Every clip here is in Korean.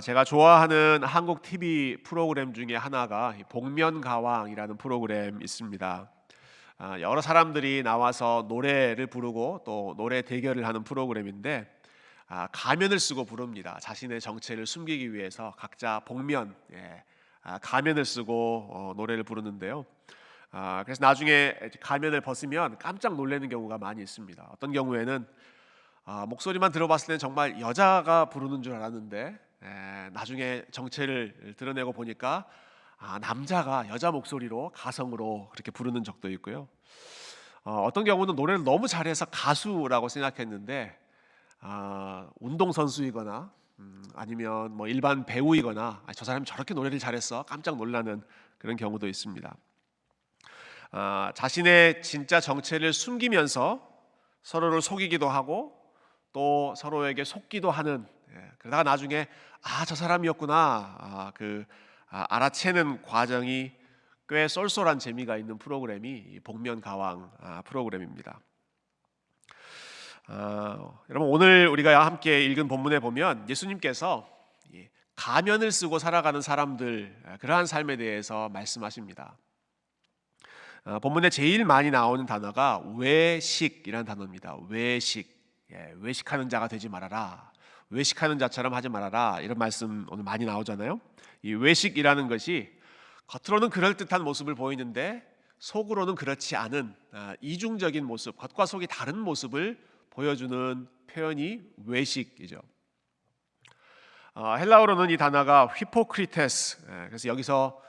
제가 좋아하는 한국 TV 프로그램 중에 하나가 복면가왕이라는 프로그램 있습니다. 여러 사람들이 나와서 노래를 부르고 또 노래 대결을 하는 프로그램인데 가면을 쓰고 부릅니다. 자신의 정체를 숨기기 위해서 각자 복면, 가면을 쓰고 노래를 부르는데요. 그래서 나중에 가면을 벗으면 깜짝 놀라는 경우가 많이 있습니다. 어떤 경우에는 목소리만 들어봤을 때는 정말 여자가 부르는 줄 알았는데 나중에 정체를 드러내고 보니까 남자가 여자 목소리로 가성으로 그렇게 부르는 적도 있고요. 어떤 경우는 노래를 너무 잘해서 가수라고 생각했는데 운동선수이거나 아니면 뭐 일반 배우이거나 저 사람이 저렇게 노래를 잘했어 깜짝 놀라는 그런 경우도 있습니다. 자신의 진짜 정체를 숨기면서 서로를 속이기도 하고 또 서로에게 속기도 하는, 그러다가 나중에 저 사람이었구나 알아채는 과정이 꽤 쏠쏠한 재미가 있는 프로그램이 이 복면가왕 프로그램입니다. 여러분, 오늘 우리가 함께 읽은 본문에 보면 예수님께서 가면을 쓰고 살아가는 사람들, 그러한 삶에 대해서 말씀하십니다. 본문에 제일 많이 나오는 단어가 외식이라는 단어입니다. 외식, 외식하는 자가 되지 말아라, 외식하는 자처럼 하지 말아라, 이런 말씀 오늘 많이 나오잖아요. 이 외식이라는 것이 겉으로는 그럴듯한 모습을 보이는데 속으로는 그렇지 않은 이중적인 모습, 겉과 속이 다른 모습을 보여주는 표현이 외식이죠. 헬라어로는 이 단어가 히포크리테스, 그래서 여기서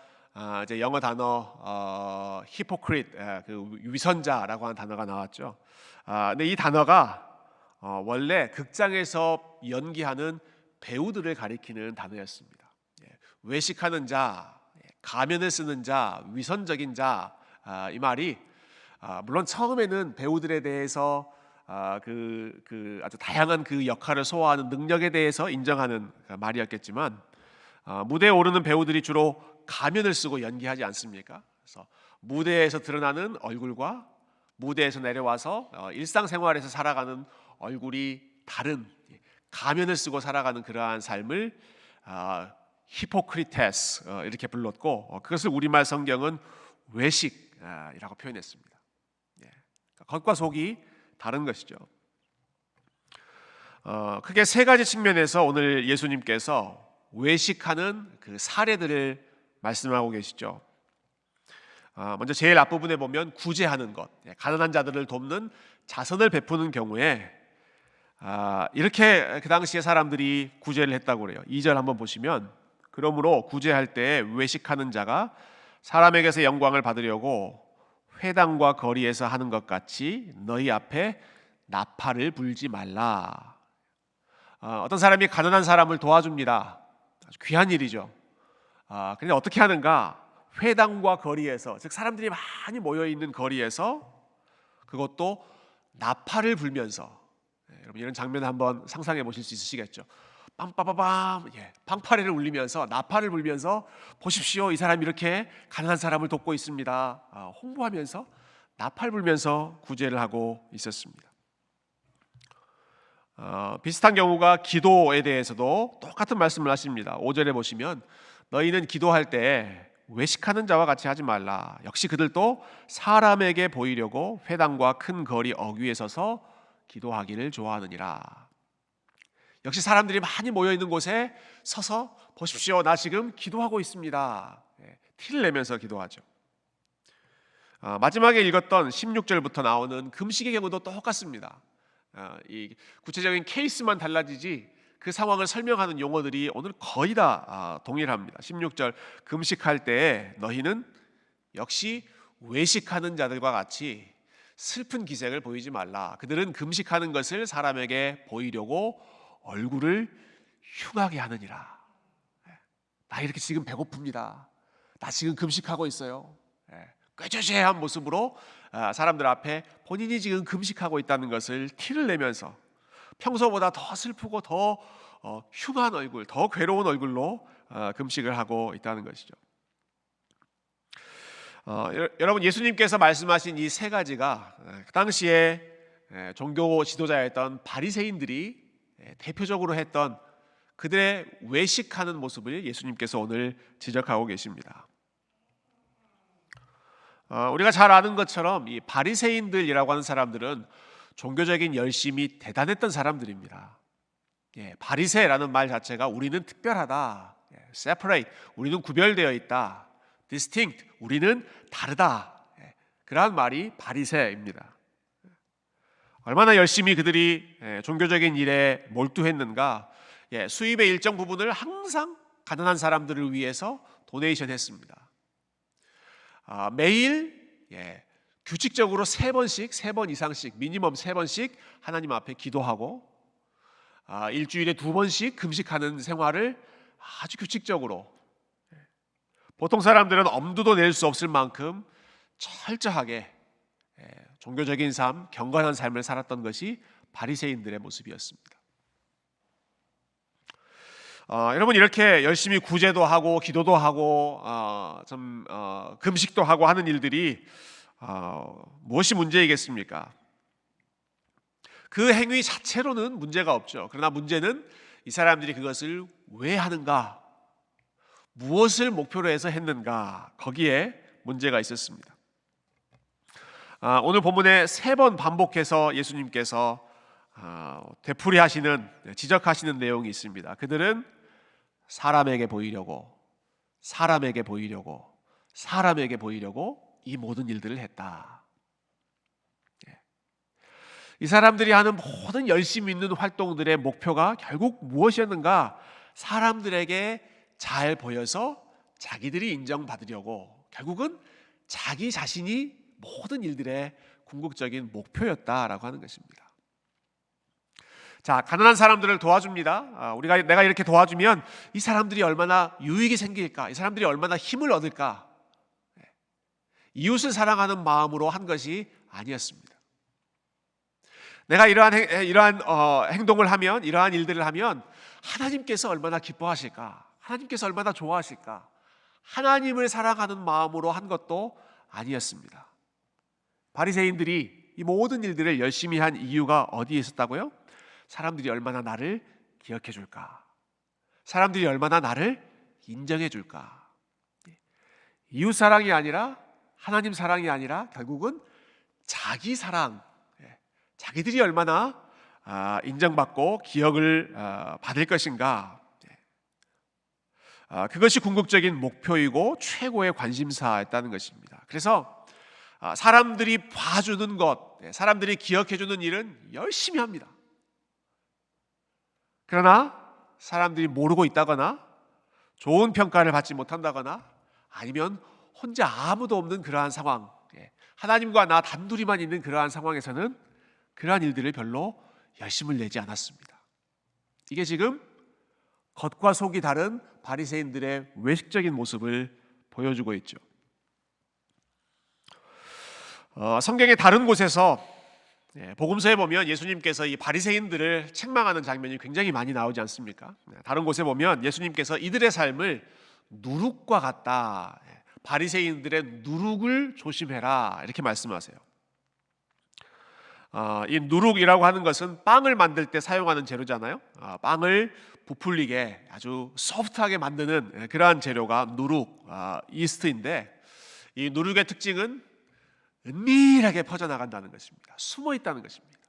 이제 영어 단어 히포크릿, 그 위선자라고 하는 단어가 나왔죠. 근데 이 단어가 원래 극장에서 연기하는 배우들을 가리키는 단어였습니다. 외식하는 자, 가면을 쓰는 자, 위선적인 자, 이 말이 물론 처음에는 배우들에 대해서 아주 다양한 그 역할을 소화하는 능력에 대해서 인정하는 말이었겠지만 무대에 오르는 배우들이 주로 가면을 쓰고 연기하지 않습니까? 그래서 무대에서 드러나는 얼굴과 무대에서 내려와서 일상생활에서 살아가는 얼굴이 다른 가면을 쓰고 살아가는 그러한 삶을 히포크리테스 이렇게 불렀고, 그것을 우리말 성경은 외식이라고 표현했습니다. 겉과 속이 다른 것이죠. 크게 세 가지 측면에서 오늘 예수님께서 외식하는 그 사례들을 말씀하고 계시죠. 먼저 제일 앞부분에 보면 구제하는 것, 가난한 자들을 돕는 자선을 베푸는 경우에 이렇게 그 당시에 사람들이 구제를 했다고 그래요. 2절 한번 보시면, 그러므로 구제할 때 외식하는 자가 사람에게서 영광을 받으려고 회당과 거리에서 하는 것 같이 너희 앞에 나팔을 불지 말라. 어떤 사람이 가난한 사람을 도와줍니다. 아주 귀한 일이죠. 그런데 어떻게 하는가? 회당과 거리에서, 즉 사람들이 많이 모여있는 거리에서, 그것도 나팔을 불면서, 여러분 이런 장면을 한번 상상해 보실 수 있으시겠죠. 빰빠바밤, 방파레를 울리면서 나팔을 불면서 보십시오, 이 사람이 이렇게 가난한 사람을 돕고 있습니다, 홍보하면서 나팔 불면서 구제를 하고 있었습니다. 비슷한 경우가 기도에 대해서도 똑같은 말씀을 하십니다. 5절에 보시면 너희는 기도할 때 외식하는 자와 같이 하지 말라. 역시 그들도 사람에게 보이려고 회당과 큰 거리 어귀에 서서 기도하기를 좋아하느니라. 역시 사람들이 많이 모여 있는 곳에 서서 보십시오, 나 지금 기도하고 있습니다, 티를 내면서 기도하죠. 마지막에 읽었던 16절부터 나오는 금식의 경우도 똑같습니다. 이 구체적인 케이스만 달라지지 그 상황을 설명하는 용어들이 오늘 거의 다 동일합니다. 16절, 금식할 때에 너희는 역시 외식하는 자들과 같이 슬픈 기색을 보이지 말라. 그들은 금식하는 것을 사람에게 보이려고 얼굴을 흉하게 하느니라. 나 이렇게 지금 배고픕니다, 나 지금 금식하고 있어요, 꾀죄죄한 모습으로 사람들 앞에 본인이 지금 금식하고 있다는 것을 티를 내면서 평소보다 더 슬프고 더 흉한 얼굴, 더 괴로운 얼굴로 금식을 하고 있다는 것이죠. 여러분, 예수님께서 말씀하신 이 세 가지가 그 당시에 종교 지도자였던 바리새인들이 대표적으로 했던 그들의 외식하는 모습을 예수님께서 오늘 지적하고 계십니다. 우리가 잘 아는 것처럼 이 바리새인들이라고 하는 사람들은 종교적인 열심이 대단했던 사람들입니다. 바리새라는 말 자체가 우리는 특별하다, separate, 우리는 구별되어 있다, distinct, 우리는 다르다, 그러한 말이 바리새입니다. 얼마나 열심히 그들이 종교적인 일에 몰두했는가. 수입의 일정 부분을 항상 가난한 사람들을 위해서 도네이션 했습니다. 매일 규칙적으로 3번씩, 3번 이상씩, 미니멈 3번씩 하나님 앞에 기도하고 일주일에 2번씩 금식하는 생활을 아주 규칙적으로, 보통 사람들은 엄두도 낼 수 없을 만큼 철저하게 종교적인 삶, 경건한 삶을 살았던 것이 바리새인들의 모습이었습니다. 여러분, 이렇게 열심히 구제도 하고 기도도 하고 금식도 하고 하는 일들이 무엇이 문제이겠습니까? 그 행위 자체로는 문제가 없죠. 그러나 문제는 이 사람들이 그것을 왜 하는가, 무엇을 목표로 해서 했는가, 거기에 문제가 있었습니다. 오늘 본문에 3번 반복해서 예수님께서 되풀이하시는, 지적하시는 내용이 있습니다. 그들은 사람에게 보이려고 이 모든 일들을 했다. 이 사람들이 하는 모든 열심히 있는 활동들의 목표가 결국 무엇이었는가? 사람들에게 잘 보여서 자기들이 인정받으려고, 결국은 자기 자신이 모든 일들의 궁극적인 목표였다라고 하는 것입니다. 자, 가난한 사람들을 도와줍니다. 내가 이렇게 도와주면 이 사람들이 얼마나 유익이 생길까? 이 사람들이 얼마나 힘을 얻을까? 이웃을 사랑하는 마음으로 한 것이 아니었습니다. 내가 이러한 행동을 하면, 이러한 일들을 하면 하나님께서 얼마나 기뻐하실까? 하나님께서 얼마나 좋아하실까? 하나님을 사랑하는 마음으로 한 것도 아니었습니다. 바리새인들이 이 모든 일들을 열심히 한 이유가 어디에 있었다고요? 사람들이 얼마나 나를 기억해 줄까? 사람들이 얼마나 나를 인정해 줄까? 이웃 사랑이 아니라, 하나님 사랑이 아니라 결국은 자기 사랑, 자기들이 얼마나 인정받고 기억을 받을 것인가, 그것이 궁극적인 목표이고 최고의 관심사였다는 것입니다. 그래서 사람들이 봐주는 것, 사람들이 기억해주는 일은 열심히 합니다. 그러나 사람들이 모르고 있다거나 좋은 평가를 받지 못한다거나 아니면 혼자 아무도 없는 그러한 상황, 하나님과 나 단둘이만 있는 그러한 상황에서는 그러한 일들을 별로 열심을 내지 않았습니다. 이게 지금 겉과 속이 다른 바리새인들의 외식적인 모습을 보여주고 있죠. 성경의 다른 곳에서 복음서에 보면 예수님께서 이 바리새인들을 책망하는 장면이 굉장히 많이 나오지 않습니까? 다른 곳에 보면 예수님께서 이들의 삶을 누룩과 같다, 바리새인들의 누룩을 조심해라, 이렇게 말씀하세요. 이 누룩이라고 하는 것은 빵을 만들 때 사용하는 재료잖아요. 빵을 부풀리게 아주 소프트하게 만드는 그러한 재료가 누룩, 이스트인데, 이 누룩의 특징은 은밀하게 퍼져나간다는 것입니다. 숨어 있다는 것입니다.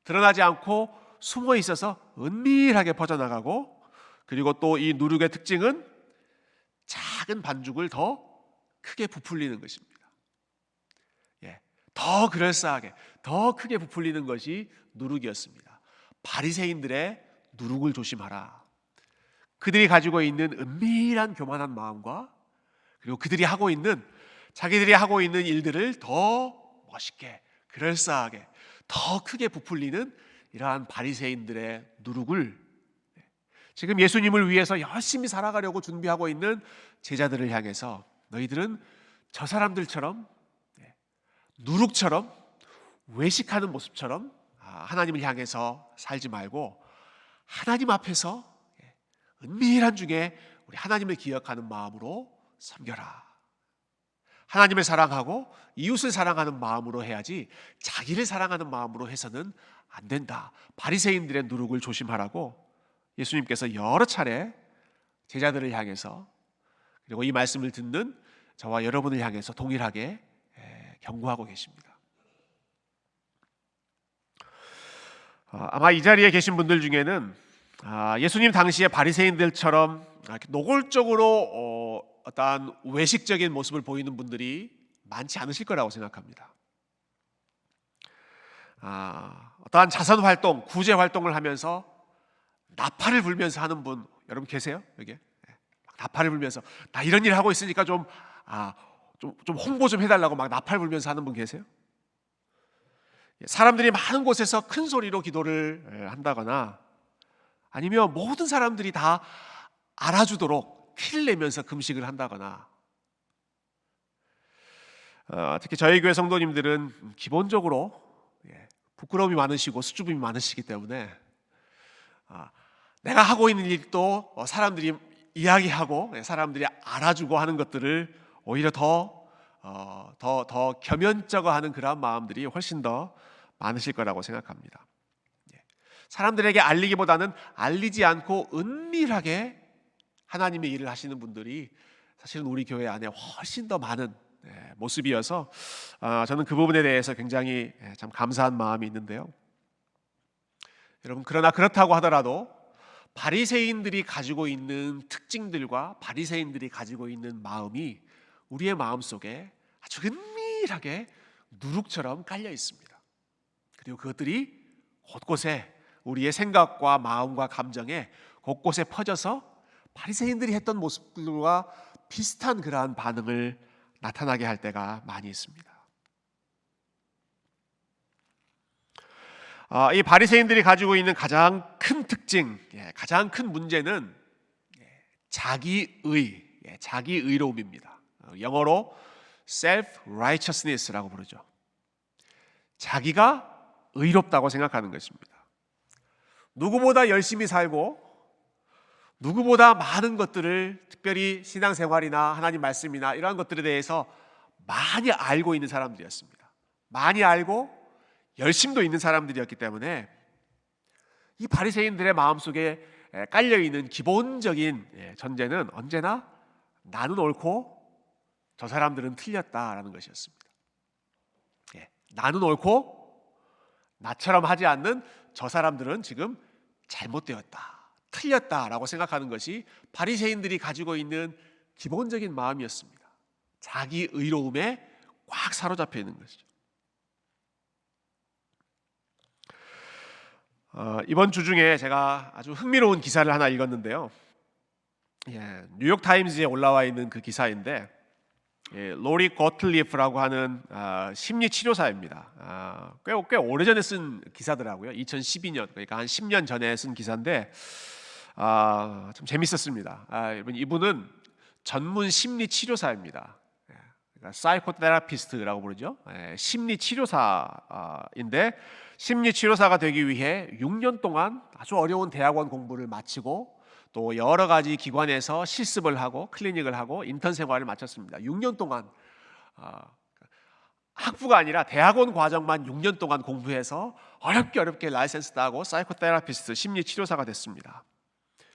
드러나지 않고 숨어 있어서 은밀하게 퍼져나가고, 그리고 또 이 누룩의 특징은 작은 반죽을 더 크게 부풀리는 것입니다. 더 그럴싸하게, 더 크게 부풀리는 것이 누룩이었습니다. 바리새인들의 누룩을 조심하라. 그들이 가지고 있는 은밀한 교만한 마음과, 그리고 자기들이 하고 있는 일들을 더 멋있게, 그럴싸하게, 더 크게 부풀리는 이러한 바리새인들의 누룩을 지금 예수님을 위해서 열심히 살아가려고 준비하고 있는 제자들을 향해서, 너희들은 저 사람들처럼, 누룩처럼, 외식하는 모습처럼 하나님을 향해서 살지 말고 하나님 앞에서 은밀한 중에 우리 하나님을 기억하는 마음으로 섬겨라. 하나님을 사랑하고 이웃을 사랑하는 마음으로 해야지 자기를 사랑하는 마음으로 해서는 안 된다. 바리새인들의 누룩을 조심하라고 예수님께서 여러 차례 제자들을 향해서 그리고 이 말씀을 듣는 저와 여러분을 향해서 동일하게 경고하고 계십니다. 아마 이 자리에 계신 분들 중에는 예수님 당시의 바리새인들처럼 노골적으로 어떠한 외식적인 모습을 보이는 분들이 많지 않으실 거라고 생각합니다. 어떠한 자선 활동, 구제 활동을 하면서 나팔을 불면서 하는 분 여러분 계세요? 여기 나팔을 불면서 나 이런 일 하고 있으니까 좀 홍보 좀 해달라고 막 나팔 불면서 하는 분 계세요? 사람들이 많은 곳에서 큰 소리로 기도를 한다거나 아니면 모든 사람들이 다 알아주도록 티를 내면서 금식을 한다거나 특히 저희 교회 성도님들은 기본적으로 부끄러움이 많으시고 수줍음이 많으시기 때문에 내가 하고 있는 일도 사람들이 이야기하고 사람들이 알아주고 하는 것들을 오히려 더 겸연쩍어 하는 그런 마음들이 훨씬 더 많으실 거라고 생각합니다. 사람들에게 알리기보다는 알리지 않고 은밀하게 하나님의 일을 하시는 분들이 사실은 우리 교회 안에 훨씬 더 많은 모습이어서 저는 그 부분에 대해서 굉장히 참 감사한 마음이 있는데요. 여러분 그러나 그렇다고 하더라도 바리새인들이 가지고 있는 특징들과 바리새인들이 가지고 있는 마음이 우리의 마음 속에 아주 은밀하게 누룩처럼 깔려 있습니다. 그리고 그것들이 곳곳에 우리의 생각과 마음과 감정에 곳곳에 퍼져서 바리새인들이 했던 모습들과 비슷한 그러한 반응을 나타나게 할 때가 많이 있습니다. 이 바리새인들이 가지고 있는 가장 큰 특징, 가장 큰 문제는 자기의로움입니다. 영어로 self-righteousness라고 부르죠. 자기가 의롭다고 생각하는 것입니다. 누구보다 열심히 살고 누구보다 많은 것들을 특별히 신앙생활이나 하나님 말씀이나 이러한 것들에 대해서 많이 알고 있는 사람들이었습니다. 많이 알고 열심도 있는 사람들이었기 때문에 이 바리새인들의 마음속에 깔려있는 기본적인 전제는 언제나 나는 옳고 저 사람들은 틀렸다라는 것이었습니다. 나는 옳고 나처럼 하지 않는 저 사람들은 지금 잘못되었다, 틀렸다라고 생각하는 것이 바리새인들이 가지고 있는 기본적인 마음이었습니다. 자기 의로움에 꽉 사로잡혀 있는 것이죠. 이번 주 중에 제가 아주 흥미로운 기사를 하나 읽었는데요. 뉴욕 타임즈에 올라와 있는 그 기사인데 로리 고틀리프라고 하는 심리 치료사입니다. 꽤 오래전에 쓴 기사더라고요. 2012년, 그러니까 한 10년 전에 쓴 기사인데 좀 재밌었습니다. 이분은 전문 심리 치료사입니다. 그러니까 사이코테라피스트라고 부르죠. 심리 치료사인데 심리 치료사가 되기 위해 6년 동안 아주 어려운 대학원 공부를 마치고 또 여러 가지 기관에서 실습을 하고 클리닉을 하고 인턴 생활을 마쳤습니다. 6년 동안 학부가 아니라 대학원 과정만 6년 동안 공부해서 어렵게 라이센스 따고 사이코테라피스트 심리 치료사가 됐습니다.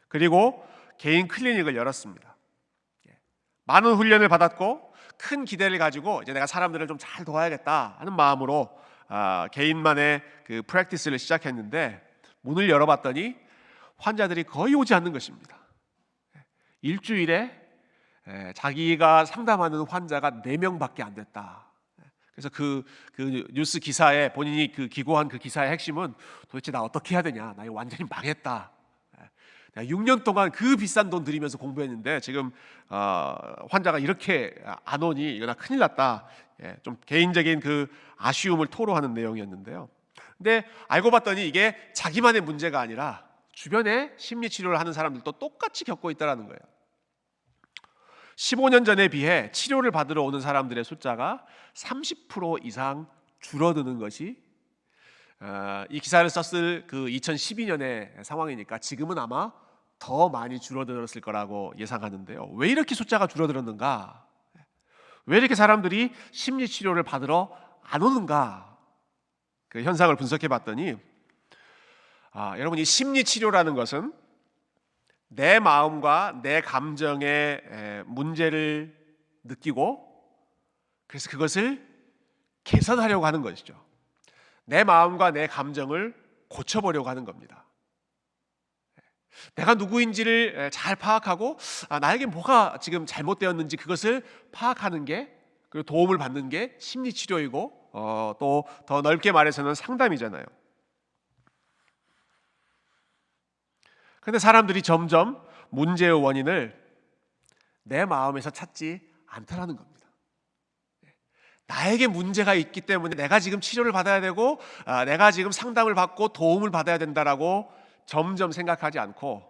그리고 개인 클리닉을 열었습니다. 많은 훈련을 받았고 큰 기대를 가지고 이제 내가 사람들을 좀 잘 도와야겠다 하는 마음으로 개인만의 그 프랙티스를 시작했는데 문을 열어봤더니 환자들이 거의 오지 않는 것입니다. 일주일에 자기가 상담하는 환자가 4명밖에 안 됐다. 그래서 그 뉴스 기사에 본인이 기고한 그 기사의 핵심은 도대체 나 어떻게 해야 되냐, 나 이거 완전히 망했다. 내가 6년 동안 그 비싼 돈 들이면서 공부했는데 지금 환자가 이렇게 안 오니 이거 나 큰일 났다. 좀 개인적인 그 아쉬움을 토로하는 내용이었는데요. 근데 알고 봤더니 이게 자기만의 문제가 아니라 주변에 심리치료를 하는 사람들도 똑같이 겪고 있다는 거예요. 15년 전에 비해 치료를 받으러 오는 사람들의 숫자가 30% 이상 줄어드는 것이 이 기사를 썼을 그 2012년의 상황이니까 지금은 아마 더 많이 줄어들었을 거라고 예상하는데요. 왜 이렇게 숫자가 줄어들었는가? 왜 이렇게 사람들이 심리치료를 받으러 안 오는가? 그 현상을 분석해 봤더니 여러분 이 심리치료라는 것은 내 마음과 내 감정의 문제를 느끼고 그래서 그것을 개선하려고 하는 것이죠. 내 마음과 내 감정을 고쳐보려고 하는 겁니다. 내가 누구인지를 잘 파악하고 나에게 뭐가 지금 잘못되었는지 그것을 파악하는 게, 그리고 도움을 받는 게 심리치료이고 또 더 넓게 말해서는 상담이잖아요. 그런데 사람들이 점점 문제의 원인을 내 마음에서 찾지 않더라는 겁니다. 나에게 문제가 있기 때문에 내가 지금 치료를 받아야 되고 내가 지금 상담을 받고 도움을 받아야 된다라고 점점 생각하지 않고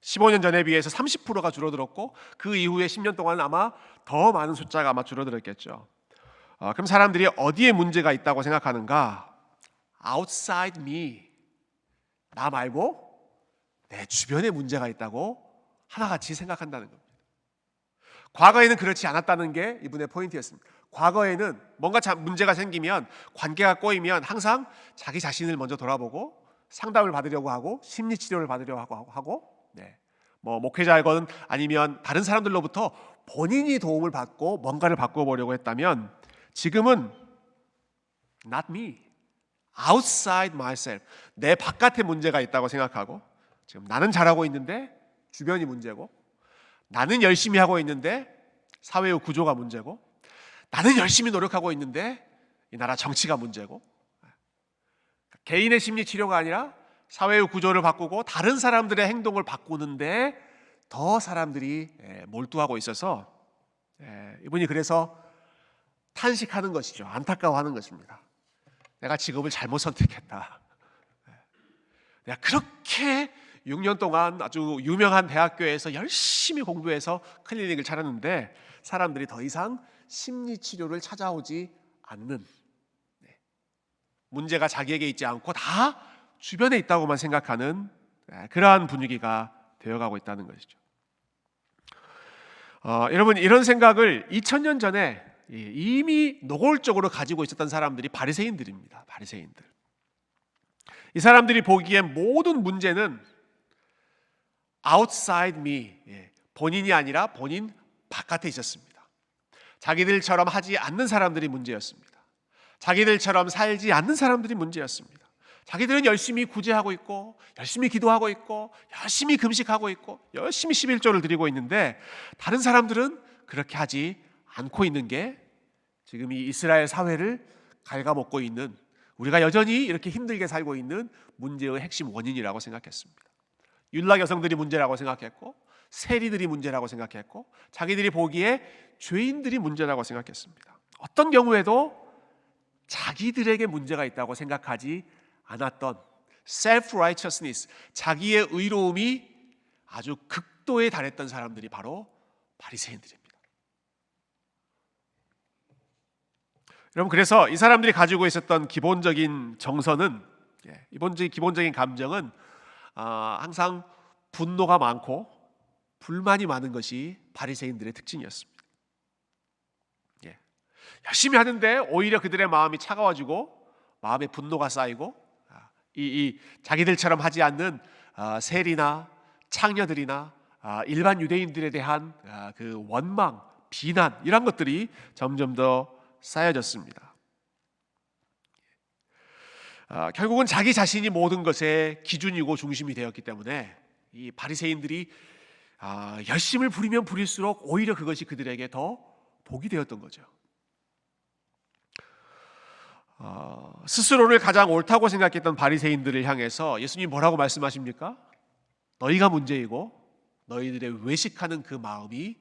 15년 전에 비해서 30%가 줄어들었고 그 이후에 10년 동안은 아마 더 많은 숫자가 아마 줄어들었겠죠. 그럼 사람들이 어디에 문제가 있다고 생각하는가? Outside me, 나 말고 내 주변에 문제가 있다고 하나같이 생각한다는 겁니다. 과거에는 그렇지 않았다는 게 이분의 포인트였습니다. 과거에는 뭔가 문제가 생기면, 관계가 꼬이면 항상 자기 자신을 먼저 돌아보고 상담을 받으려고 하고 심리치료를 받으려고 하고 뭐 목회자이건 아니면 다른 사람들로부터 본인이 도움을 받고 뭔가를 바꿔보려고 했다면, 지금은 not me, outside myself, 내 바깥에 문제가 있다고 생각하고, 지금 나는 잘하고 있는데 주변이 문제고, 나는 열심히 하고 있는데 사회의 구조가 문제고, 나는 열심히 노력하고 있는데 이 나라 정치가 문제고, 개인의 심리 치료가 아니라 사회의 구조를 바꾸고 다른 사람들의 행동을 바꾸는데 더 사람들이 몰두하고 있어서 이분이 그래서 탄식하는 것이죠. 안타까워하는 것입니다. 내가 직업을 잘못 선택했다. 내가 그렇게 6년 동안 아주 유명한 대학교에서 열심히 공부해서 클리닉을 차렸는데 사람들이 더 이상 심리치료를 찾아오지 않는, 문제가 자기에게 있지 않고 다 주변에 있다고만 생각하는 그러한 분위기가 되어가고 있다는 것이죠. 여러분, 이런 생각을 2000년 전에 이미 노골적으로 가지고 있었던 사람들이 바리새인들입니다. 바리새인들. 이 사람들이 보기엔 모든 문제는 outside me, 본인이 아니라 본인 바깥에 있었습니다. 자기들처럼 하지 않는 사람들이 문제였습니다. 자기들처럼 살지 않는 사람들이 문제였습니다. 자기들은 열심히 구제하고 있고 열심히 기도하고 있고 열심히 금식하고 있고 열심히 11조를 드리고 있는데 다른 사람들은 그렇게 하지 않고 있는 게 지금 이 이스라엘 사회를 갉아먹고 있는, 우리가 여전히 이렇게 힘들게 살고 있는 문제의 핵심 원인이라고 생각했습니다. 율락 여성들이 문제라고 생각했고 세리들이 문제라고 생각했고 자기들이 보기에 죄인들이 문제라고 생각했습니다. 어떤 경우에도 자기들에게 문제가 있다고 생각하지 않았던 self-righteousness, 자기의 의로움이 아주 극도에 달했던 사람들이 바로 바리새인들입니다. 여러분, 그래서 이 사람들이 가지고 있었던 기본적인 정서는, 기본적인 감정은 항상 분노가 많고 불만이 많은 것이 바리새인들의 특징이었습니다. 열심히 하는데 오히려 그들의 마음이 차가워지고 마음에 분노가 쌓이고 이 자기들처럼 하지 않는 세리나 창녀들이나 일반 유대인들에 대한 그 원망, 비난, 이런 것들이 점점 더 쌓여졌습니다. 결국은 자기 자신이 모든 것의 기준이고 중심이 되었기 때문에 이 바리새인들이 열심을 부리면 부릴수록 오히려 그것이 그들에게 더 복이 되었던 거죠. 스스로를 가장 옳다고 생각했던 바리새인들을 향해서 예수님이 뭐라고 말씀하십니까? 너희가 문제이고 너희들의 외식하는 그 마음이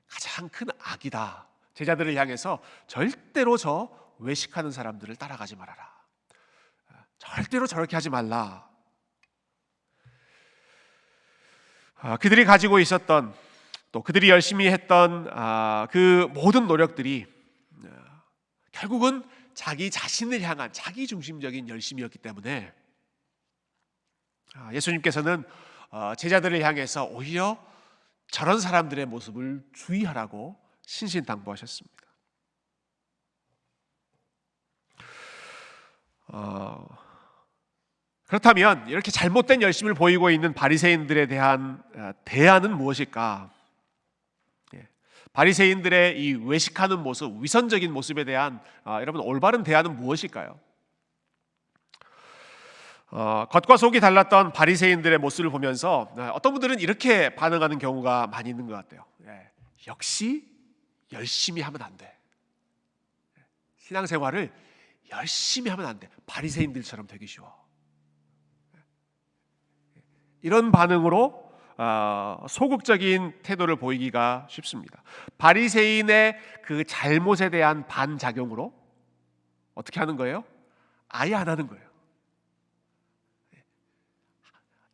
가장 큰 악이다. 제자들을 향해서 절대로 저 외식하는 사람들을 따라가지 말아라. 절대로 저렇게 하지 말라. 그들이 가지고 있었던, 또 그들이 열심히 했던 그 모든 노력들이 결국은 자기 자신을 향한 자기 중심적인 열심이었기 때문에 예수님께서는 제자들을 향해서 오히려 저런 사람들의 모습을 주의하라고 신신당부하셨습니다. 그렇다면 이렇게 잘못된 열심을 보이고 있는 바리새인들에 대한 대안은 무엇일까? 바리새인들의 이 외식하는 모습, 위선적인 모습에 대한 여러분 올바른 대안은 무엇일까요? 겉과 속이 달랐던 바리새인들의 모습을 보면서 어떤 분들은 이렇게 반응하는 경우가 많이 있는 것 같아요. 역시 열심히 하면 안 돼. 신앙생활을 열심히 하면 안 돼. 바리새인들처럼 되기 쉬워. 이런 반응으로 소극적인 태도를 보이기가 쉽습니다. 바리새인의 그 잘못에 대한 반작용으로 어떻게 하는 거예요? 아예 안 하는 거예요.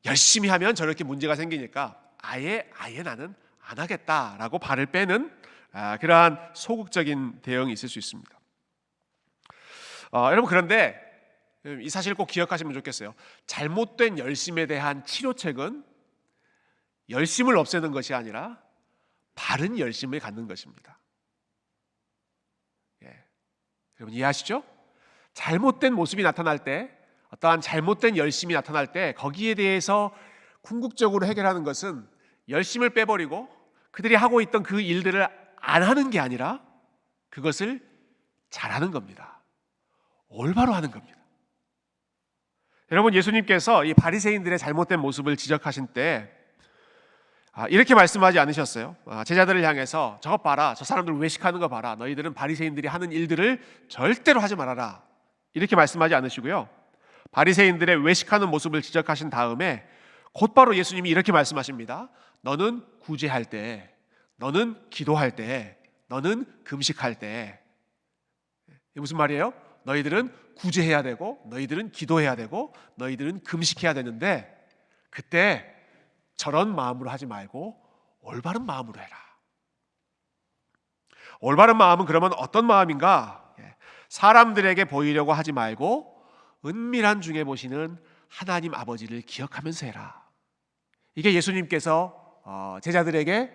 열심히 하면 저렇게 문제가 생기니까 아예 나는 안 하겠다라고 발을 빼는 그러한 소극적인 대응이 있을 수 있습니다. 여러분, 그런데 이 사실 꼭 기억하시면 좋겠어요. 잘못된 열심에 대한 치료책은 열심을 없애는 것이 아니라 바른 열심을 갖는 것입니다. 여러분 이해하시죠? 잘못된 모습이 나타날 때, 어떠한 잘못된 열심이 나타날 때 거기에 대해서 궁극적으로 해결하는 것은 열심을 빼버리고 그들이 하고 있던 그 일들을 안 하는 게 아니라 그것을 잘하는 겁니다. 올바로 하는 겁니다. 여러분, 예수님께서 이 바리새인들의 잘못된 모습을 지적하신 때 이렇게 말씀하지 않으셨어요? 제자들을 향해서 저것 봐라, 저 사람들 외식하는 거 봐라, 너희들은 바리새인들이 하는 일들을 절대로 하지 말아라, 이렇게 말씀하지 않으시고요, 바리새인들의 외식하는 모습을 지적하신 다음에 곧바로 예수님이 이렇게 말씀하십니다. 너는 구제할 때, 너는 기도할 때, 너는 금식할 때. 이게 무슨 말이에요? 너희들은 구제해야 되고, 너희들은 기도해야 되고, 너희들은 금식해야 되는데 그때 저런 마음으로 하지 말고 올바른 마음으로 해라. 올바른 마음은 그러면 어떤 마음인가? 사람들에게 보이려고 하지 말고 은밀한 중에 보시는 하나님 아버지를 기억하면서 해라. 이게 예수님께서 제자들에게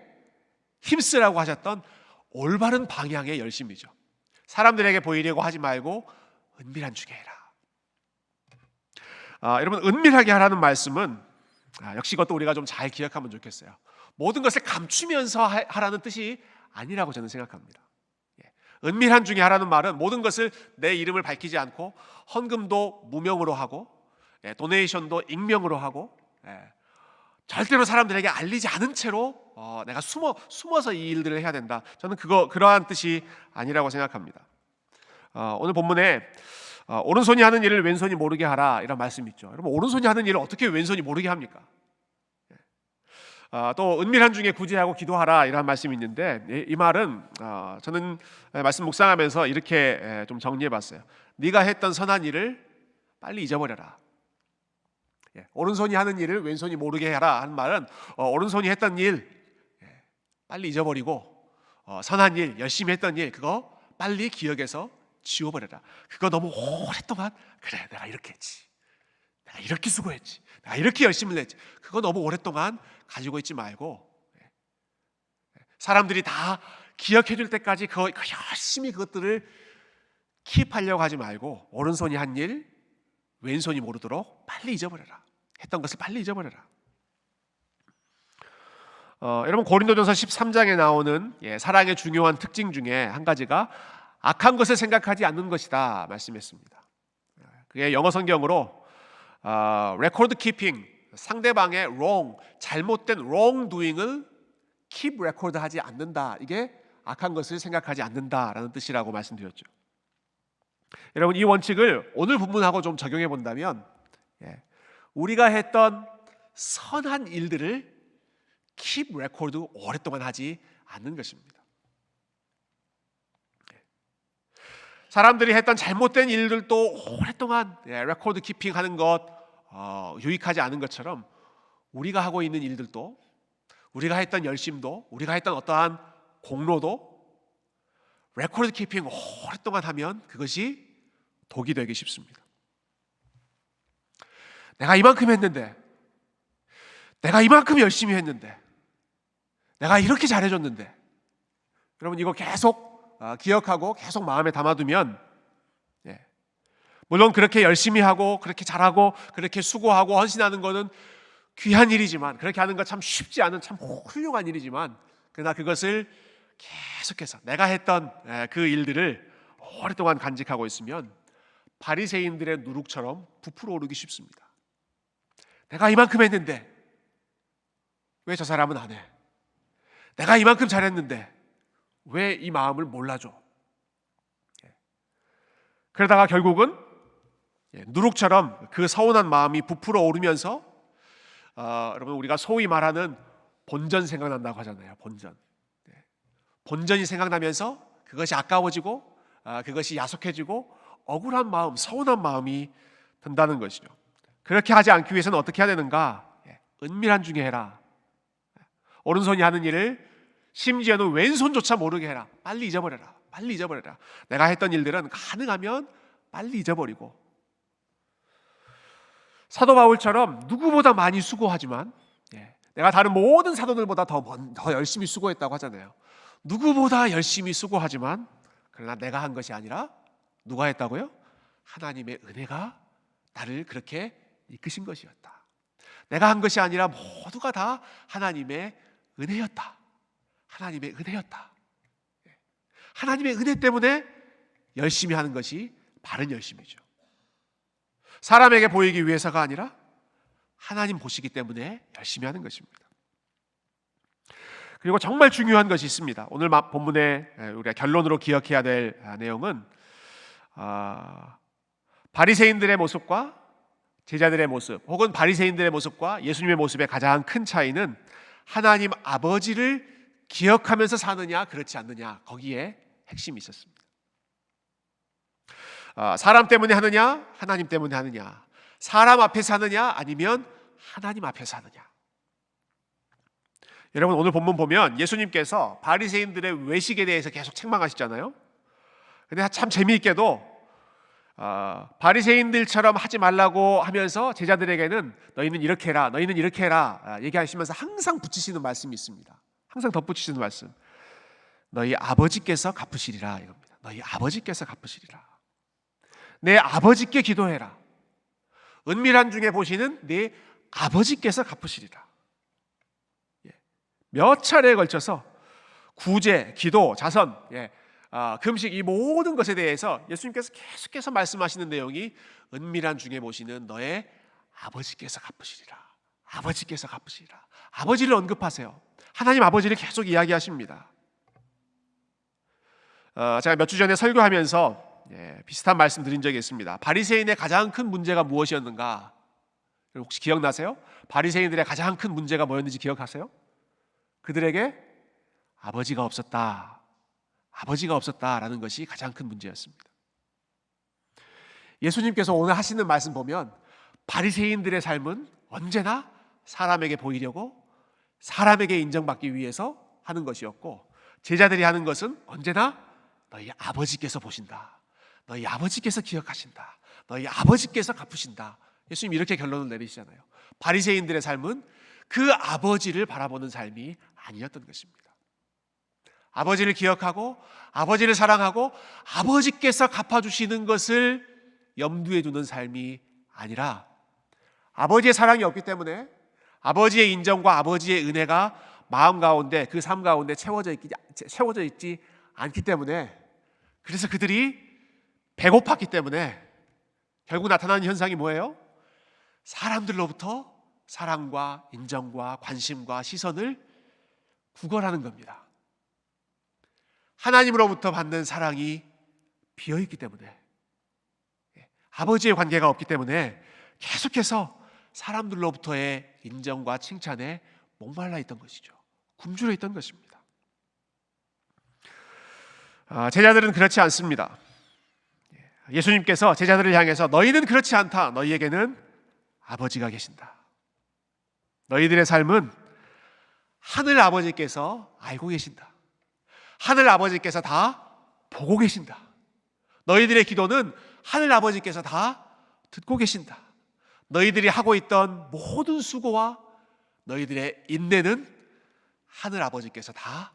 힘쓰라고 하셨던 올바른 방향의 열심이죠. 사람들에게 보이려고 하지 말고 은밀한 중에 해라. 여러분, 은밀하게 하라는 말씀은 역시 이것도 우리가 좀 잘 기억하면 좋겠어요. 모든 것을 감추면서 하라는 뜻이 아니라고 저는 생각합니다. 은밀한 중에 하라는 말은 모든 것을 내 이름을 밝히지 않고 헌금도 무명으로 하고 도네이션도 익명으로 하고 절대로 사람들에게 알리지 않은 채로 내가 숨어서 이 일들을 해야 된다. 저는 그러한 뜻이 아니라고 생각합니다. 오늘 본문에 오른손이 하는 일을 왼손이 모르게 하라, 이런 말씀이 있죠. 여러분, 오른손이 하는 일을 어떻게 왼손이 모르게 합니까? 또 은밀한 중에 구제하고 기도하라, 이런 말씀이 있는데 이 말은 저는 말씀 묵상하면서 이렇게 좀 정리해봤어요. 네가 했던 선한 일을 빨리 잊어버려라. 오른손이 하는 일을 왼손이 모르게 해라 하는 말은 오른손이 했던 일 빨리 잊어버리고 선한 일, 열심히 했던 일 그거 빨리 기억해서 지워버려라. 그거 너무 오랫동안 그래 내가 이렇게 했지, 내가 이렇게 수고했지, 내가 이렇게 열심히 했지, 그거 너무 오랫동안 가지고 있지 말고 사람들이 다 기억해 줄 때까지 열심히 그것들을 킵하려고 하지 말고 오른손이 한 일 왼손이 모르도록 빨리 잊어버려라. 했던 것을 빨리 잊어버려라. 여러분, 고린도전서 13장에 나오는 사랑의 중요한 특징 중에 한 가지가 악한 것을 생각하지 않는 것이다 말씀했습니다. 그게 영어 성경으로 record keeping, 상대방의 wrong, 잘못된 wrong doing을 keep record 하지 않는다. 이게 악한 것을 생각하지 않는다라는 뜻이라고 말씀드렸죠. 여러분, 이 원칙을 오늘 본문하고 좀 적용해 본다면 우리가 했던 선한 일들을 keep record 오랫동안 하지 않는 것입니다. 사람들이 했던 잘못된 일들도 오랫동안 레코드 키핑 하는 것 유익하지 않은 것처럼 우리가 하고 있는 일들도, 우리가 했던 열심도, 우리가 했던 어떠한 공로도 레코드 키핑 오랫동안 하면 그것이 독이 되기 쉽습니다. 내가 이만큼 했는데, 내가 이만큼 열심히 했는데, 내가 이렇게 잘해줬는데, 여러분 이거 계속 기억하고 계속 마음에 담아두면 물론 그렇게 열심히 하고 그렇게 잘하고 그렇게 수고하고 헌신하는 것은 귀한 일이지만, 그렇게 하는 것 참 쉽지 않은 참 훌륭한 일이지만, 그러나 그것을 계속해서 내가 했던 그 일들을 오랫동안 간직하고 있으면 바리새인들의 누룩처럼 부풀어 오르기 쉽습니다. 내가 이만큼 했는데 왜 저 사람은 안 해? 내가 이만큼 잘했는데 왜 이 마음을 몰라줘? 그러다가 결국은 누룩처럼 그 서운한 마음이 부풀어 오르면서 여러분, 우리가 소위 말하는 본전 생각난다고 하잖아요. 본전이 생각나면서 그것이 아까워지고 그것이 야속해지고 억울한 마음, 서운한 마음이 든다는 것이죠. 그렇게 하지 않기 위해서는 어떻게 해야 되는가? 은밀한 중에 해라. 오른손이 하는 일을 심지어는 왼손조차 모르게 해라. 빨리 잊어버려라. 빨리 잊어버려라. 내가 했던 일들은 가능하면 빨리 잊어버리고, 사도 바울처럼 누구보다 많이 수고하지만, 내가 다른 모든 사도들보다 더 열심히 수고했다고 하잖아요. 누구보다 열심히 수고하지만, 그러나 내가 한 것이 아니라 누가 했다고요? 하나님의 은혜가 나를 그렇게 이끄신 것이었다. 내가 한 것이 아니라 모두가 다 하나님의 은혜였다. 하나님의 은혜였다. 하나님의 은혜 때문에 열심히 하는 것이 바른 열심이죠. 사람에게 보이기 위해서가 아니라 하나님 보시기 때문에 열심히 하는 것입니다. 그리고 정말 중요한 것이 있습니다. 오늘 본문에 우리가 결론으로 기억해야 될 내용은 바리새인들의 모습과 제자들의 모습, 혹은 바리새인들의 모습과 예수님의 모습의 가장 큰 차이는 하나님 아버지를 기억하면서 사느냐 그렇지 않느냐, 거기에 핵심이 있었습니다. 사람 때문에 하느냐 하나님 때문에 하느냐, 사람 앞에서 하느냐 아니면 하나님 앞에서 하느냐. 여러분, 오늘 본문 보면 예수님께서 바리새인들의 외식에 대해서 계속 책망하시잖아요. 근데 참 재미있게도 바리새인들처럼 하지 말라고 하면서 제자들에게는 너희는 이렇게 해라, 너희는 이렇게 해라 얘기하시면서 항상 붙이시는 말씀이 있습니다. 항상 덧붙이시는 말씀, 너희 아버지께서 갚으시리라, 이겁니다. 너희 아버지께서 갚으시리라. 내 아버지께 기도해라. 은밀한 중에 보시는 내 아버지께서 갚으시리라. 몇 차례에 걸쳐서 구제, 기도, 자선, 금식, 이 모든 것에 대해서 예수님께서 계속해서 말씀하시는 내용이 은밀한 중에 보시는 너의 아버지께서 갚으시리라. 아버지께서 갚으시리라. 아버지를 언급하세요. 하나님 아버지를 계속 이야기하십니다. 제가 몇 주 전에 설교하면서 비슷한 말씀 드린 적이 있습니다. 바리새인의 가장 큰 문제가 무엇이었는가? 혹시 기억나세요? 바리새인들의 가장 큰 문제가 뭐였는지 기억하세요? 그들에게 아버지가 없었다. 아버지가 없었다라는 것이 가장 큰 문제였습니다. 예수님께서 오늘 하시는 말씀 보면 바리새인들의 삶은 언제나 사람에게 보이려고, 사람에게 인정받기 위해서 하는 것이었고, 제자들이 하는 것은 언제나 너희 아버지께서 보신다. 너희 아버지께서 기억하신다. 너희 아버지께서 갚으신다. 예수님이 이렇게 결론을 내리시잖아요. 바리새인들의 삶은 그 아버지를 바라보는 삶이 아니었던 것입니다. 아버지를 기억하고 아버지를 사랑하고 아버지께서 갚아주시는 것을 염두에 두는 삶이 아니라, 아버지의 사랑이 없기 때문에 아버지의 인정과 아버지의 은혜가 마음 가운데, 그 삶 가운데 채워져 있지 않기 때문에, 그래서 그들이 배고팠기 때문에 결국 나타나는 현상이 뭐예요? 사람들로부터 사랑과 인정과 관심과 시선을 구걸하는 겁니다. 하나님으로부터 받는 사랑이 비어있기 때문에, 아버지의 관계가 없기 때문에 계속해서 사람들로부터의 인정과 칭찬에 목말라 있던 것이죠. 굶주려 있던 것입니다. 제자들은 그렇지 않습니다. 예수님께서 제자들을 향해서 너희는 그렇지 않다. 너희에게는 아버지가 계신다. 너희들의 삶은 하늘 아버지께서 알고 계신다. 하늘 아버지께서 다 보고 계신다. 너희들의 기도는 하늘 아버지께서 다 듣고 계신다. 너희들이 하고 있던 모든 수고와 너희들의 인내는 하늘 아버지께서 다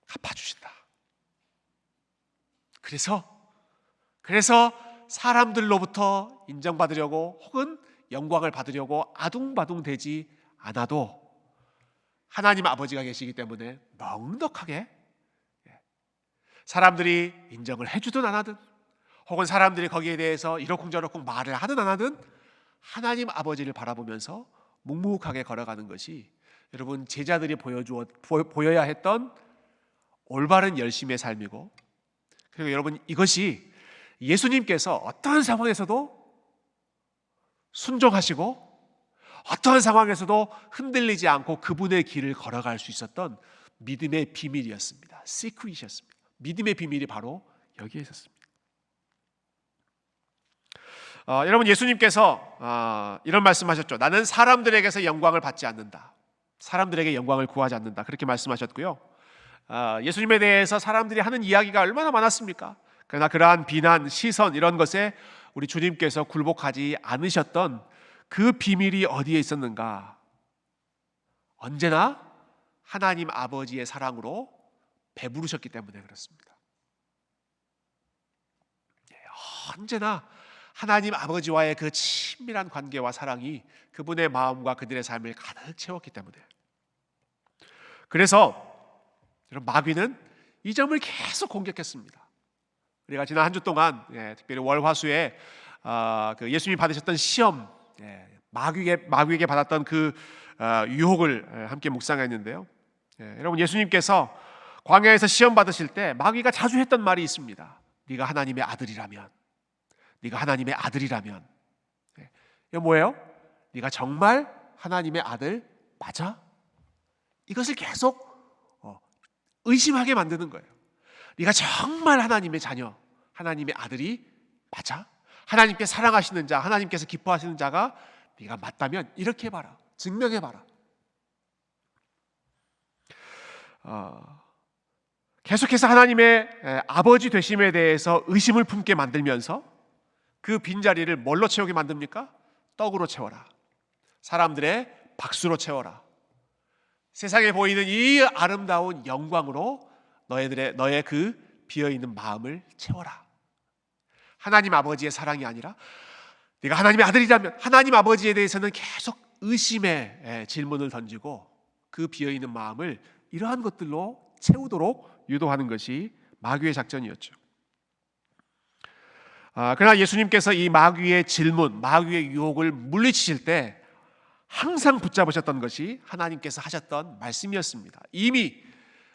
갚아주신다. 그래서 사람들로부터 인정받으려고 혹은 영광을 받으려고 아둥바둥 되지 않아도 하나님 아버지가 계시기 때문에 넉넉하게 사람들이 인정을 해주든 안 하든 혹은 사람들이 거기에 대해서 이러쿵저러쿵 말을 하든 안 하든 하나님 아버지를 바라보면서 묵묵하게 걸어가는 것이 여러분 제자들이 보여야 했던 올바른 열심의 삶이고, 그리고 여러분 이것이 예수님께서 어떠한 상황에서도 순종하시고 어떠한 상황에서도 흔들리지 않고 그분의 길을 걸어갈 수 있었던 믿음의 비밀이었습니다. 시크릿이었습니다. 믿음의 비밀이 바로 여기에 있었습니다. 여러분 예수님께서 이런 말씀하셨죠. 나는 사람들에게서 영광을 받지 않는다. 사람들에게 영광을 구하지 않는다. 그렇게 말씀하셨고요. 예수님에 대해서 사람들이 하는 이야기가 얼마나 많았습니까? 그러나 그러한 비난, 시선 이런 것에 우리 주님께서 굴복하지 않으셨던 그 비밀이 어디에 있었는가? 언제나 하나님 아버지의 사랑으로 배부르셨기 때문에 그렇습니다. 언제나 하나님 아버지와의 그 친밀한 관계와 사랑이 그분의 마음과 그들의 삶을 가득 채웠기 때문에, 그래서 여러분 마귀는 이 점을 계속 공격했습니다. 우리가 지난 한 주 동안 특별히 월화수에 그 예수님이 받으셨던 시험, 마귀에게 받았던 그 유혹을 함께 묵상했는데요. 여러분 예수님께서 광야에서 시험 받으실 때 마귀가 자주 했던 말이 있습니다. 네가 하나님의 아들이라면, 네가 하나님의 아들이라면. 이거 뭐예요? 네가 정말 하나님의 아들 맞아? 이것을 계속 의심하게 만드는 거예요. 네가 정말 하나님의 자녀, 하나님의 아들이 맞아? 하나님께 사랑하시는 자, 하나님께서 기뻐하시는 자가 네가 맞다면 이렇게 해봐라, 증명해봐라. 계속해서 하나님의 아버지 되심에 대해서 의심을 품게 만들면서 그 빈자리를 뭘로 채우게 만듭니까? 떡으로 채워라, 사람들의 박수로 채워라, 세상에 보이는 이 아름다운 영광으로 너의 그 비어있는 마음을 채워라. 하나님 아버지의 사랑이 아니라 네가 하나님의 아들이라면, 하나님 아버지에 대해서는 계속 의심의 질문을 던지고 그 비어있는 마음을 이러한 것들로 채우도록 유도하는 것이 마귀의 작전이었죠. 그러나 예수님께서 이 마귀의 질문, 마귀의 유혹을 물리치실 때 항상 붙잡으셨던 것이 하나님께서 하셨던 말씀이었습니다. 이미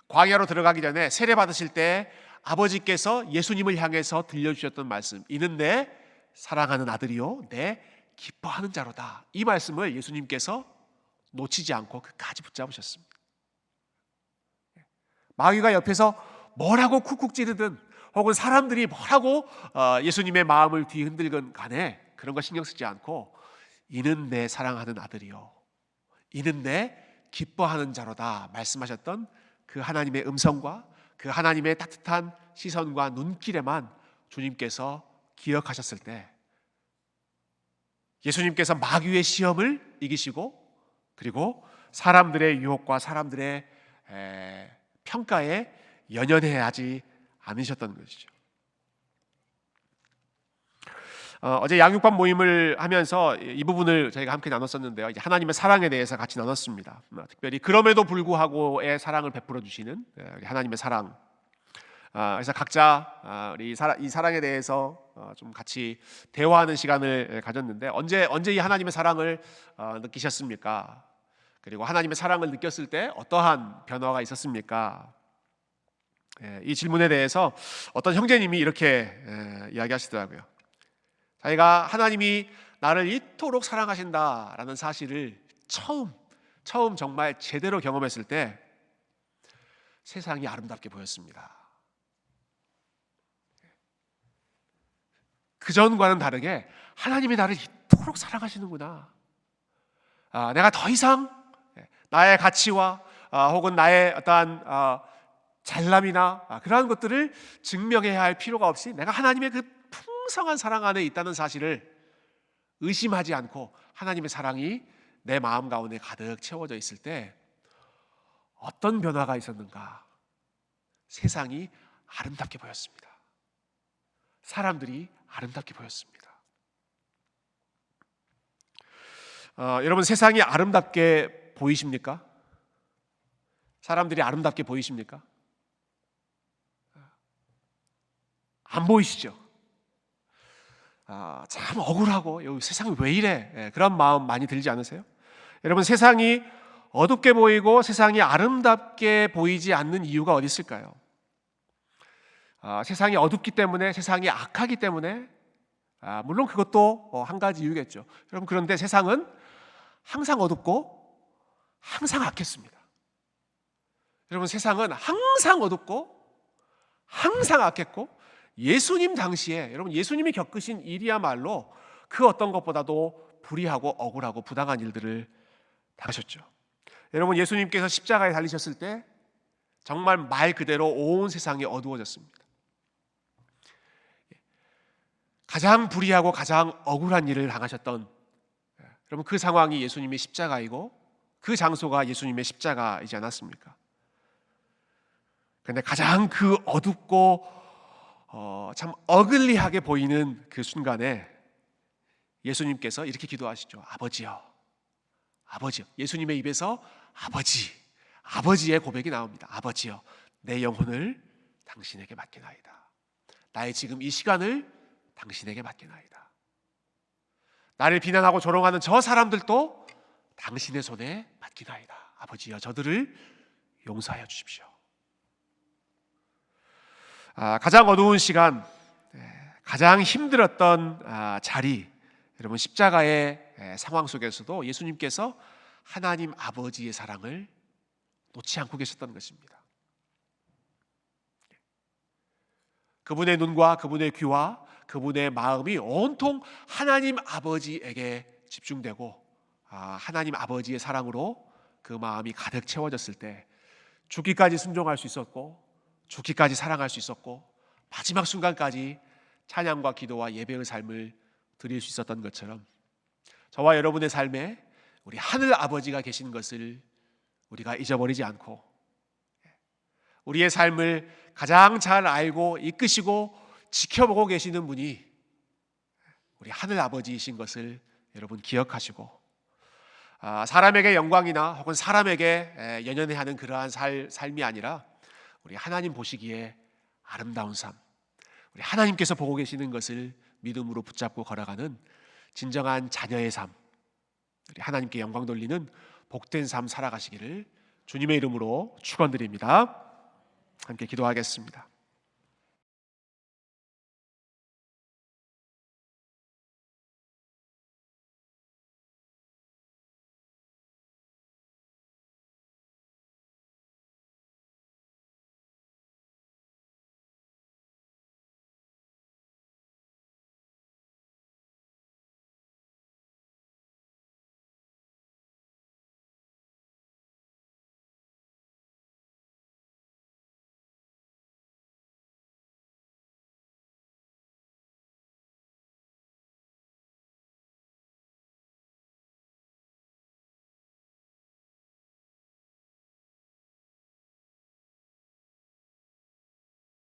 광야로 들어가기 전에 세례 받으실 때 아버지께서 예수님을 향해서 들려주셨던 말씀, 이는 내 사랑하는 아들이요 내 기뻐하는 자로다. 이 말씀을 예수님께서 놓치지 않고 끝까지 붙잡으셨습니다. 마귀가 옆에서 뭐라고 쿡쿡 찌르든 혹은 사람들이 뭐라고 예수님의 마음을 뒤흔들건 간에 그런 거 신경 쓰지 않고 이는 내 사랑하는 아들이요 이는 내 기뻐하는 자로다 말씀하셨던 그 하나님의 음성과 그 하나님의 따뜻한 시선과 눈길에만 주님께서 기억하셨을 때 예수님께서 마귀의 시험을 이기시고 그리고 사람들의 유혹과 사람들의 평가에 연연해 하지 않으셨던 것이죠. 어제 양육반 모임을 하면서 이 부분을 저희가 함께 나눴었는데요. 이제 하나님의 사랑에 대해서 같이 나눴습니다. 특별히 그럼에도 불구하고의 사랑을 베풀어 주시는 하나님의 사랑. 그래서 각자 우리 이 사랑에 대해서 좀 같이 대화하는 시간을 가졌는데 언제 이 하나님의 사랑을 느끼셨습니까? 그리고 하나님의 사랑을 느꼈을 때 어떠한 변화가 있었습니까? 이 질문에 대해서 어떤 형제님이 이렇게 이야기하시더라고요. 자기가 하나님이 나를 이토록 사랑하신다라는 사실을 처음 정말 제대로 경험했을 때 세상이 아름답게 보였습니다. 그 전과는 다르게 하나님이 나를 이토록 사랑하시는구나. 내가 더 이상 나의 가치와 혹은 나의 어떠한 잘남이나 그러한 것들을 증명해야 할 필요가 없이 내가 하나님의 그 풍성한 사랑 안에 있다는 사실을 의심하지 않고 하나님의 사랑이 내 마음 가운데 가득 채워져 있을 때 어떤 변화가 있었는가? 세상이 아름답게 보였습니다. 사람들이 아름답게 보였습니다. 여러분, 세상이 아름답게 보이십니까? 사람들이 아름답게 보이십니까? 안 보이시죠? 참 억울하고 여기 세상이 왜 이래? 그런 마음 많이 들지 않으세요? 여러분, 세상이 어둡게 보이고 세상이 아름답게 보이지 않는 이유가 어디 있을까요? 세상이 어둡기 때문에, 세상이 악하기 때문에, 물론 그것도 한 가지 이유겠죠. 여러분, 그런데 세상은 항상 어둡고 항상 악했습니다. 여러분, 세상은 항상 어둡고 항상 악했고, 예수님 당시에, 여러분, 예수님이 겪으신 일이야말로 그 어떤 것보다도 불의하고 억울하고 부당한 일들을 당하셨죠. 여러분, 예수님께서 십자가에 달리셨을 때 정말 말 그대로 온 세상이 어두워졌습니다. 가장 불의하고 가장 억울한 일을 당하셨던, 여러분, 그 상황이 예수님의 십자가이고 그 장소가 예수님의 십자가이지 않았습니까? 그런데 가장 그 어둡고 참 어글리하게 보이는 그 순간에 예수님께서 이렇게 기도하시죠. 아버지요, 아버지요. 예수님의 입에서 아버지의 고백이 나옵니다. 아버지요, 내 영혼을 당신에게 맡기나이다. 나의 지금 이 시간을 당신에게 맡기나이다. 나를 비난하고 조롱하는 저 사람들도 당신의 손에 맡기나이다. 아버지여, 저들을 용서하여 주십시오. 가장 어두운 시간, 가장 힘들었던 자리, 여러분, 십자가의 상황 속에서도 예수님께서 하나님 아버지의 사랑을 놓지 않고 계셨던 것입니다. 그분의 눈과 그분의 귀와 그분의 마음이 온통 하나님 아버지에게 집중되고 하나님 아버지의 사랑으로 그 마음이 가득 채워졌을 때 죽기까지 순종할 수 있었고, 죽기까지 사랑할 수 있었고, 마지막 순간까지 찬양과 기도와 예배의 삶을 드릴 수 있었던 것처럼 저와 여러분의 삶에 우리 하늘 아버지가 계신 것을 우리가 잊어버리지 않고, 우리의 삶을 가장 잘 알고 이끄시고 지켜보고 계시는 분이 우리 하늘 아버지이신 것을 여러분 기억하시고, 사람에게 영광이나 혹은 사람에게 연연해하는 그러한 삶이 아니라 우리 하나님 보시기에 아름다운 삶, 우리 하나님께서 보고 계시는 것을 믿음으로 붙잡고 걸어가는 진정한 자녀의 삶, 우리 하나님께 영광 돌리는 복된 삶 살아가시기를 주님의 이름으로 축원드립니다. 함께 기도하겠습니다.